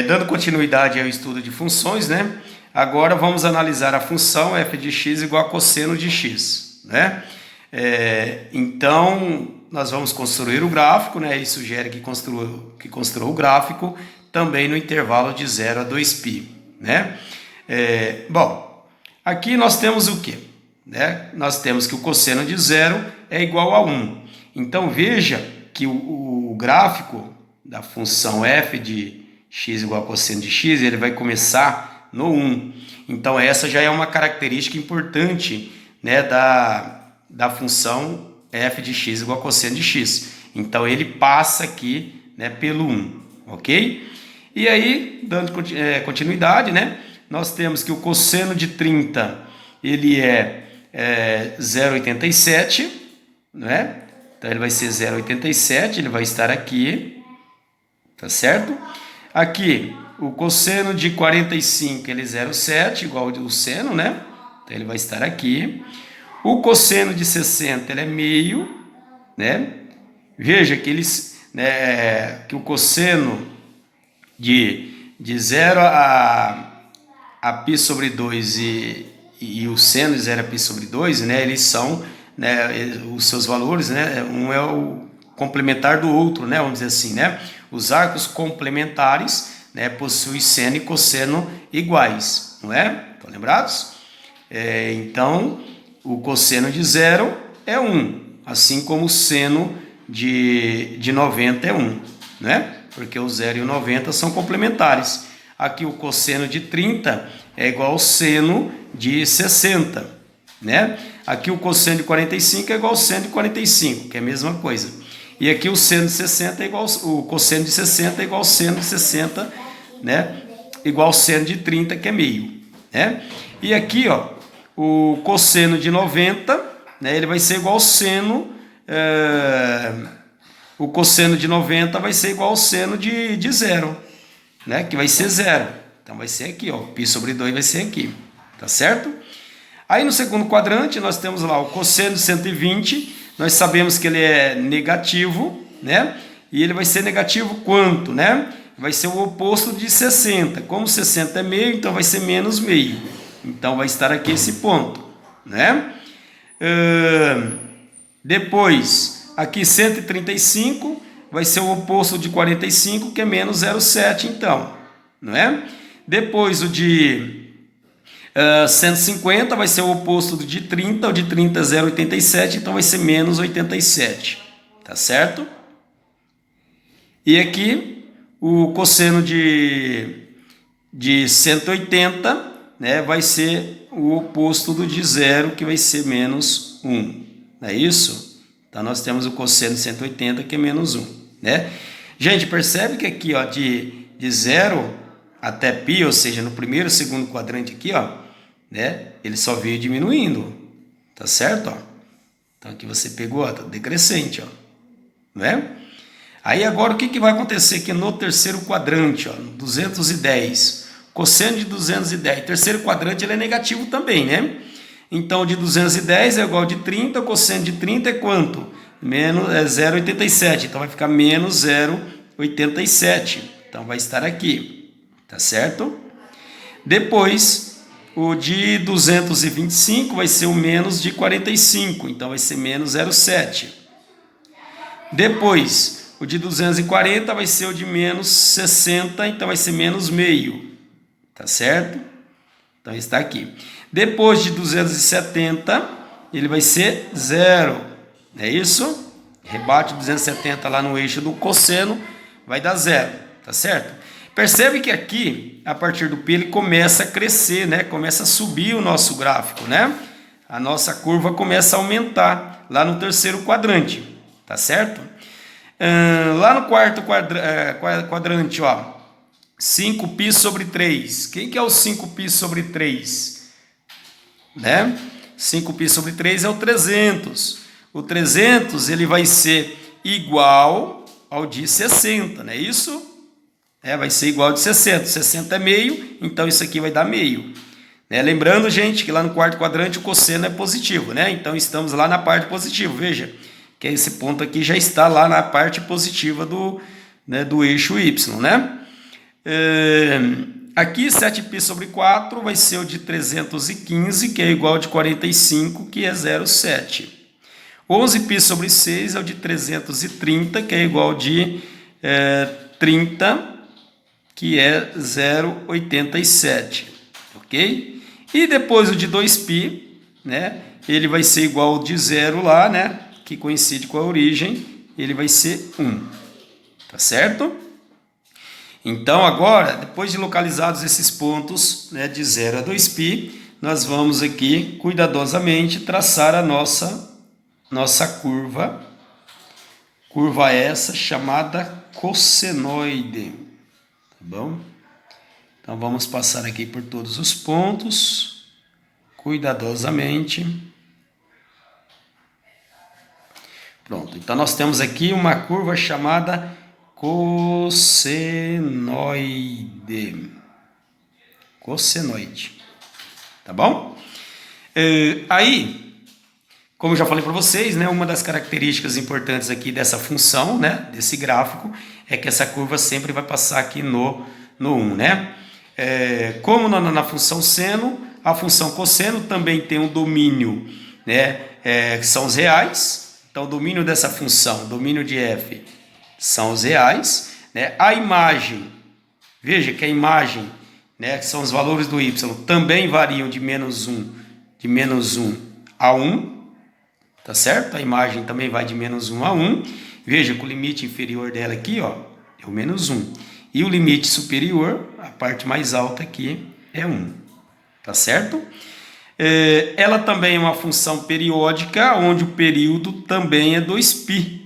Dando continuidade ao estudo de funções, né? Agora vamos analisar a função f de x igual a cosseno de x, né? Então, nós vamos construir o gráfico, né? Ele sugere que construa o gráfico também no intervalo de 0 a 2π, né? Bom, aqui nós temos o quê? Né? Nós temos que o cosseno de 0 é igual a 1. Então, veja que o gráfico da função f de x igual a cosseno de x, ele vai começar no 1. Então, essa já é uma característica importante, né, da função f de x igual a cosseno de x. Então, ele passa aqui, né, pelo 1, ok? E aí, dando continuidade, né, nós temos que o cosseno de 30, ele é 0,87, né? Então, ele vai ser 0,87, ele vai estar aqui, tá certo? Aqui, o cosseno de 45, ele é 0,7, igual ao seno, né? Então, ele vai estar aqui. O cosseno de 60, ele é meio, né? Veja que, que o cosseno de 0 a π sobre 2 e o seno de 0 a π sobre 2, né? Eles são, né, os seus valores, né? Um é o complementar do outro, né? Vamos dizer assim, né? Os arcos complementares, né, possuem seno e cosseno iguais, não é? Estão lembrados? Então, o cosseno de 0 é 1, assim como o seno de 90 é 1, né? Porque o 0 e o 90 são complementares. Aqui o cosseno de 30 é igual ao seno de 60, né? Aqui o cosseno de 45 é igual ao seno de 45, que é a mesma coisa. E aqui o seno de 60 é igual o cosseno de 60 é igual ao seno de 60, né? Igual ao seno de 30, que é meio, né? E aqui, ó, o cosseno de 90, né, ele vai ser igual ao seno, o cosseno de 90 vai ser igual ao seno de 0, né? Que vai ser 0. Então vai ser aqui, ó, π sobre 2 vai ser aqui, tá certo? Aí no segundo quadrante nós temos lá o cosseno de 120, nós sabemos que ele é negativo, né? E ele vai ser negativo quanto, né? Vai ser o oposto de 60. Como 60 é meio, então vai ser menos meio. Então vai estar aqui esse ponto, né? Depois, aqui 135 vai ser o oposto de 45, que é menos 0,7, então, não é? Depois o de 150 vai ser o oposto do de 30, o de 30 é 0,87, então vai ser menos 87, tá certo? E aqui o cosseno de 180, né, vai ser o oposto do de 0, que vai ser menos 1, não é isso? Então nós temos o cosseno de 180, que é menos 1, né? Gente, percebe que aqui, ó, de 0 até π, ou seja, no primeiro e segundo quadrante aqui, ó, né, ele só veio diminuindo, tá certo? Ó? Então aqui você pegou, ó, tá decrescente, ó, não é? Aí agora o que vai acontecer aqui no terceiro quadrante, ó, 210, cosseno de 210, terceiro quadrante ele é negativo também, né? Então de 210 é igual de 30, o cosseno de 30 é quanto? Menos 0,87, então vai ficar menos 0,87, então vai estar aqui, tá certo? Depois, o de 225 vai ser o menos de 45, então vai ser menos 0,7. Depois, o de 240 vai ser o de menos 60, então vai ser menos meio, tá certo? Então está aqui. Depois de 270, ele vai ser 0, é isso? Rebate 270 lá no eixo do cosseno, vai dar 0, tá certo? Percebe que aqui, a partir do P, ele começa a crescer, né? Começa a subir o nosso gráfico, né? A nossa curva começa a aumentar lá no terceiro quadrante, tá certo? Lá no quarto quadrante, ó, 5π sobre 3. Quem que é o 5π sobre 3? Né? 5π sobre 3 é o 300. O 300 ele vai ser igual ao de 60, não é isso? Vai ser igual ao de 60. 60 é meio, então isso aqui vai dar meio. Lembrando, gente, que lá no quarto quadrante o cosseno é positivo, né? Então estamos lá na parte positiva, veja, que esse ponto aqui já está lá na parte positiva do eixo Y, né? Aqui 7π sobre 4 vai ser o de 315, que é igual ao de 45, que é 0,7. 11π sobre 6 é o de 330, que é igual ao de 30, que é 0,87, ok? E depois o de 2π, né? Ele vai ser igual ao de 0 lá, né? Que coincide com a origem, ele vai ser 1, tá certo? Então, agora, depois de localizados esses pontos, né, de 0 a 2π, nós vamos aqui, cuidadosamente, traçar a nossa curva. Curva essa chamada cossenoide. Tá bom? Então, vamos passar aqui por todos os pontos, cuidadosamente. Pronto. Então, nós temos aqui uma curva chamada cossenoide. Cossenoide. Tá bom? Aí, como eu já falei para vocês, né, uma das características importantes aqui dessa função, né, desse gráfico, é que essa curva sempre vai passar aqui no 1, né? Como na função seno, a função cosseno também tem um domínio, né, que são os reais. Então, o domínio dessa função, o domínio de f, são os reais, né? A imagem, veja que a imagem, né, que são os valores do y, também variam de menos 1 a 1, tá certo? A imagem também vai de menos 1 a 1. Veja que o limite inferior dela aqui, ó, é o menos 1. E o limite superior, a parte mais alta aqui, é 1, tá certo? Ela também é uma função periódica, onde o período também é 2π.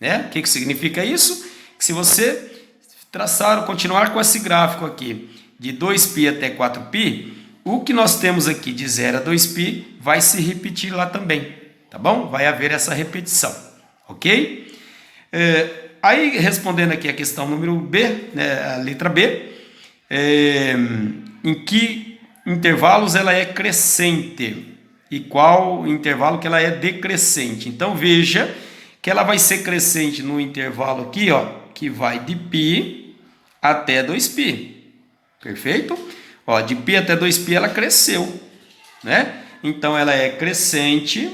Né? O que significa isso? Que se você continuar com esse gráfico aqui, de 2π até 4π, o que nós temos aqui de 0 a 2π vai se repetir lá também, tá bom? Vai haver essa repetição, ok? Aí, respondendo aqui a questão número B, né, a letra B, em que intervalos ela é crescente e qual intervalo que ela é decrescente. Então, veja que ela vai ser crescente no intervalo aqui, ó, que vai de π até 2π. Perfeito? Ó, de π até 2π ela cresceu, né? Então, ela é crescente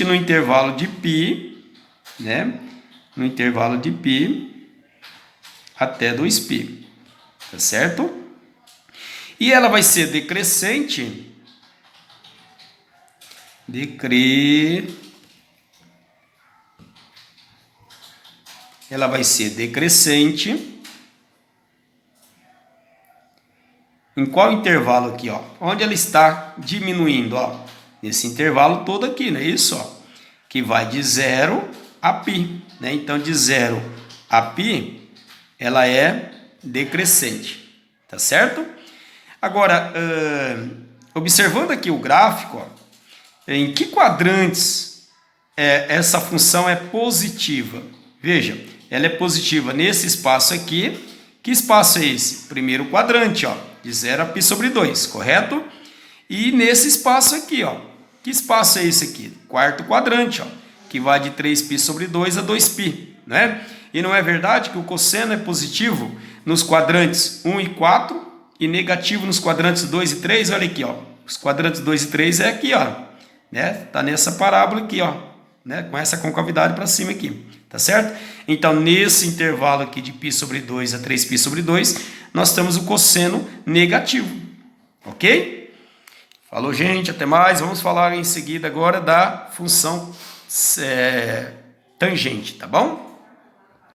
no intervalo de π, né? No intervalo de π até 2π, tá certo? E ela vai ser decrescente ela vai ser decrescente em qual intervalo aqui, ó? Onde ela está diminuindo, ó? Nesse intervalo todo aqui, não é isso, ó? Que vai de 0 a π, né? Então, de 0 a π, ela é decrescente, tá certo? Agora, observando aqui o gráfico, ó, em que quadrantes essa função é positiva? Veja, ela é positiva nesse espaço aqui. Que espaço é esse? Primeiro quadrante, ó, de 0 a π sobre 2, correto? E nesse espaço aqui, ó, que espaço é esse aqui? Quarto quadrante, ó, que vai de 3π sobre 2 a 2π, né? E não é verdade que o cosseno é positivo nos quadrantes 1 e 4 e negativo nos quadrantes 2 e 3? Olha aqui, ó, os quadrantes 2 e 3 é aqui, ó. Né? Tá nessa parábola aqui, ó, né? Com essa concavidade para cima aqui, tá certo? Então, nesse intervalo aqui de π sobre 2 a 3π sobre 2, nós temos o cosseno negativo, ok? Falou, gente, até mais. Vamos falar em seguida agora da função tangente, tá bom?